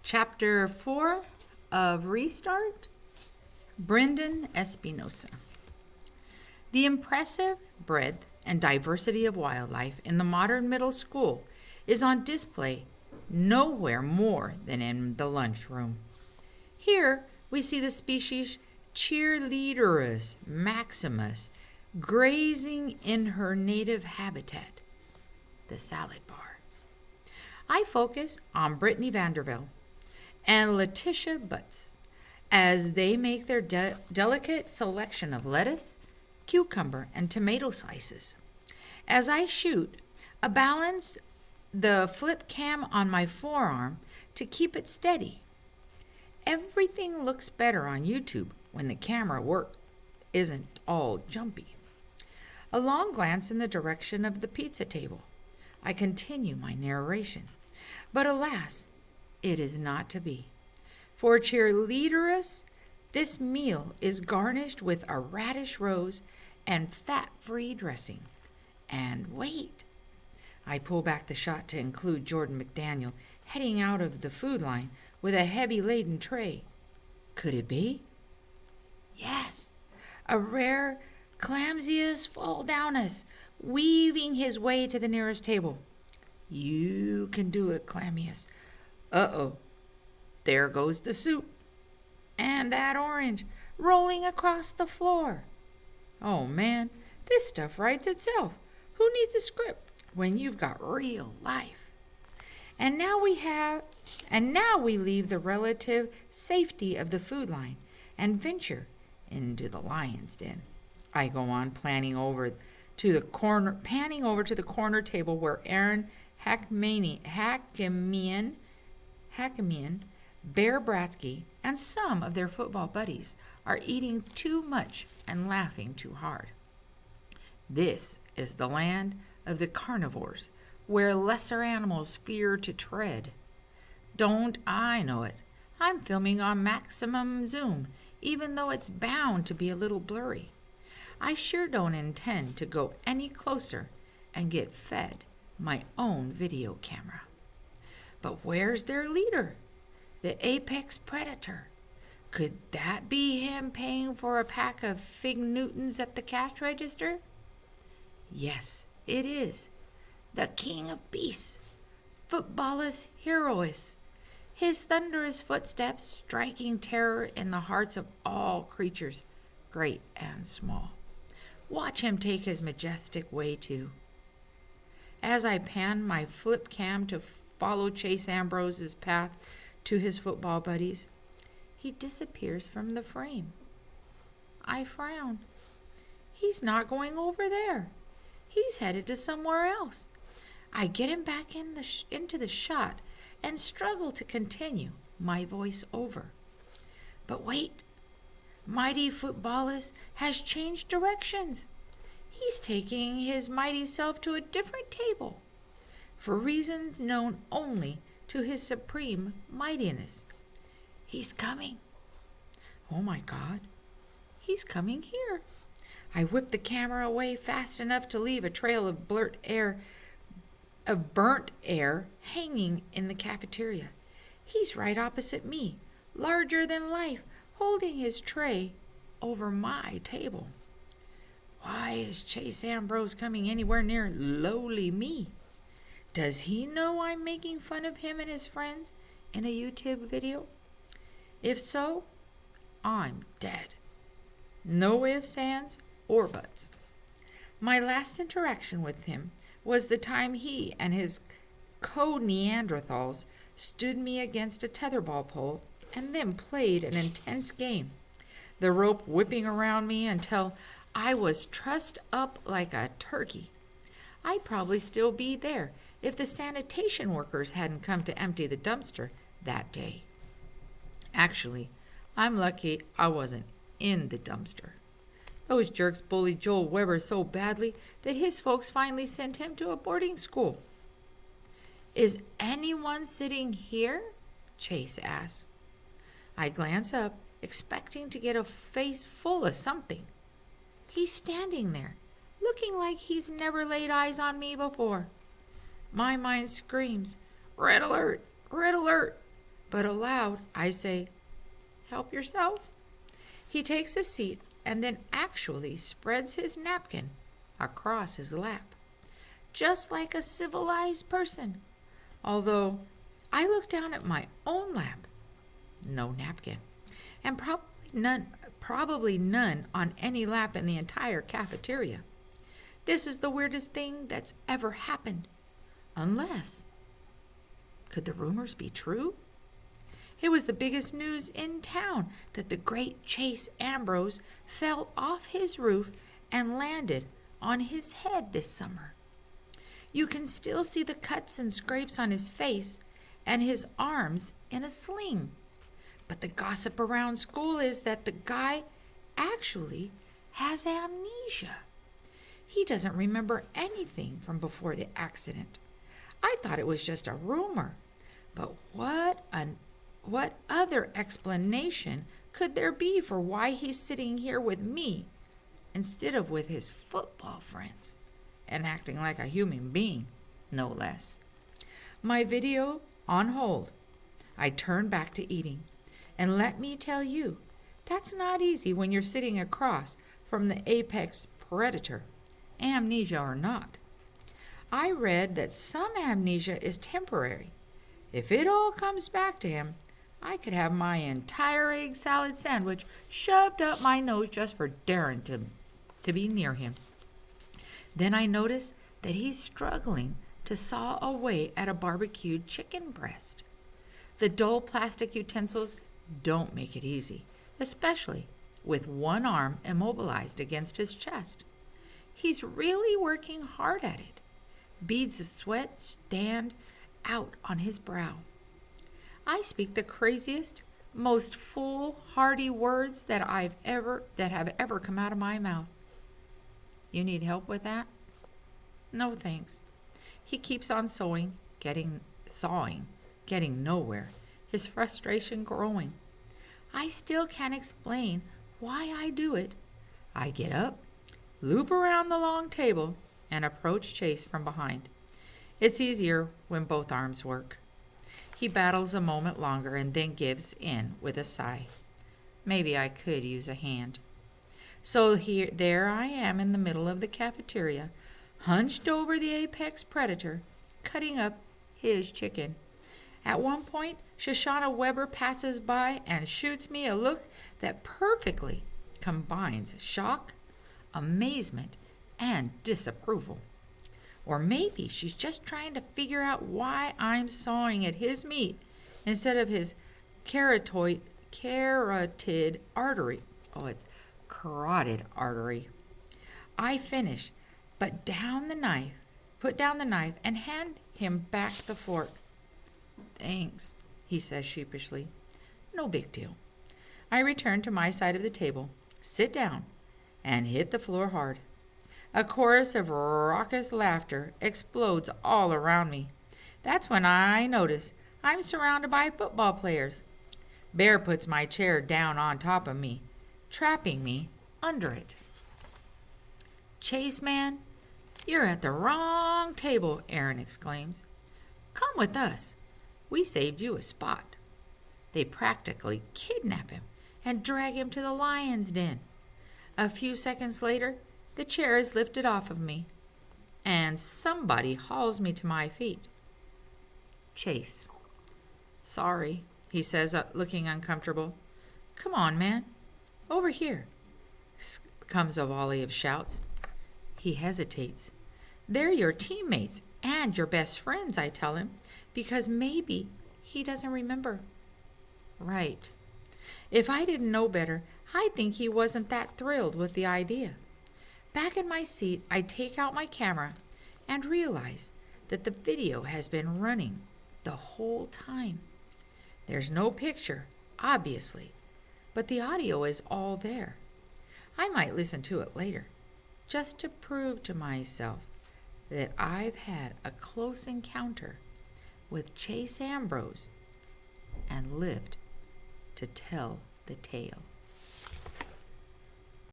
Chapter 4 of Restart, Brendan Espinosa. The impressive breadth and diversity of wildlife in the modern middle school is on display nowhere more than in the lunchroom. Here we see the species Cheerleaderus maximus grazing in her native habitat, the salad bar. I focus on Brittany Vandervelde and Letitia Butts as they make their delicate selection of lettuce, cucumber, and tomato slices. As I shoot, I balance the flip cam on my forearm to keep it steady. Everything looks better on YouTube when the camera work isn't all jumpy. A long glance in the direction of the pizza table. I continue my narration. But alas, it is not to be. For Cheerleaderus, this meal is garnished with a radish rose and fat-free dressing. And wait! I pull back the shot to include Jordan McDaniel heading out of the food line with a heavy-laden tray. Could it be? Yes, a rare Chlamydius faldownus weaving his way to the nearest table. You can do it, Chlamydius. Uh-oh, there goes the soup. And that orange rolling across the floor. Oh man, this stuff writes itself. Who needs a script when you've got real life? And now we leave the relative safety of the food line and venture into the lion's den. I go on panning over to the corner table where Aaron Hakimian, Bear Bratsky, and some of their football buddies are eating too much and laughing too hard. This is the land of the carnivores, where lesser animals fear to tread. Don't I know it? I'm filming on maximum zoom, even though it's bound to be a little blurry. I sure don't intend to go any closer and get fed my own video camera. But where's their leader? The apex predator. Could that be him paying for a pack of Fig Newtons at the cash register? Yes, it is. The king of beasts, Footballus herois. His thunderous footsteps striking terror in the hearts of all creatures, great and small. Watch him take his majestic way too. As I pan my flip cam to follow Chase Ambrose's path to his football buddies, he disappears from the frame. I frown. He's not going over there. He's headed to somewhere else. I get him back into the shot and struggle to continue my voice over. But wait, mighty Footballus has changed directions. He's taking his mighty self to a different table, for reasons known only to his supreme mightiness. He's coming. Oh my God, he's coming here. I whip the camera away fast enough to leave a trail of burnt air hanging in the cafeteria. He's right opposite me, larger than life, holding his tray over my table. Why is Chase Ambrose coming anywhere near lowly me? Does he know I'm making fun of him and his friends in a YouTube video? If so, I'm dead. No ifs, ands, or buts. My last interaction with him was the time he and his co-Neanderthals stood me against a tetherball pole and then played an intense game, the rope whipping around me until I was trussed up like a turkey. I'd probably still be there if the sanitation workers hadn't come to empty the dumpster that day. Actually, I'm lucky I wasn't in the dumpster. Those jerks bullied Joel Weber so badly that his folks finally sent him to a boarding school. Is anyone sitting here? Chase asks. I glance up, expecting to get a face full of something. He's standing there, looking like he's never laid eyes on me before. My mind screams, "Red alert! Red alert!" But aloud, I say, "Help yourself." He takes a seat and then actually spreads his napkin across his lap, just like a civilized person. Although I look down at my own lap, no napkin, and probably none on any lap in the entire cafeteria. This is the weirdest thing that's ever happened. Unless, could the rumors be true? It was the biggest news in town that the great Chase Ambrose fell off his roof and landed on his head this summer. You can still see the cuts and scrapes on his face and his arms in a sling. But the gossip around school is that the guy actually has amnesia. He doesn't remember anything from before the accident. I thought it was just a rumor. But what other explanation could there be for why he's sitting here with me instead of with his football friends and acting like a human being, no less? My video on hold. I turn back to eating. And let me tell you, that's not easy when you're sitting across from the apex predator, amnesia or not. I read that some amnesia is temporary. If it all comes back to him, I could have my entire egg salad sandwich shoved up my nose just for daring to be near him. Then I notice that he's struggling to saw away at a barbecued chicken breast. The dull plastic utensils don't make it easy, especially with one arm immobilized against his chest. He's really working hard at it. Beads of sweat stand out on his brow. I speak the craziest, most foolhardy words that have ever come out of my mouth. You need help with that? No, thanks. He keeps on sawing, getting nowhere, his frustration growing. I still can't explain why I do it. I get up, loop around the long table, and approach Chase from behind. It's easier when both arms work. He battles a moment longer and then gives in with a sigh. Maybe I could use a hand. So there I am in the middle of the cafeteria, hunched over the apex predator, cutting up his chicken. At one point, Shoshana Weber passes by and shoots me a look that perfectly combines shock, amazement, and disapproval. Or maybe she's just trying to figure out why I'm sawing at his meat instead of his carotid artery. Oh, it's carotid artery. I finish, put down the knife, and hand him back the fork. Thanks, he says sheepishly. No big deal. I return to my side of the table, sit down, and hit the floor hard. A chorus of raucous laughter explodes all around me. That's when I notice I'm surrounded by football players. Bear puts my chair down on top of me, trapping me under it. Chase, man, you're at the wrong table, Aaron exclaims. Come with us. We saved you a spot. They practically kidnap him and drag him to the lion's den. A few seconds later, the chair is lifted off of me, and somebody hauls me to my feet. Chase. Sorry, he says, looking uncomfortable. Come on, man. Over here. Comes a volley of shouts. He hesitates. They're your teammates and your best friends, I tell him, because maybe he doesn't remember. Right. If I didn't know better, I'd think he wasn't that thrilled with the idea. Back in my seat, I take out my camera and realize that the video has been running the whole time. There's no picture, obviously, but the audio is all there. I might listen to it later, just to prove to myself that I've had a close encounter with Chase Ambrose and lived to tell the tale.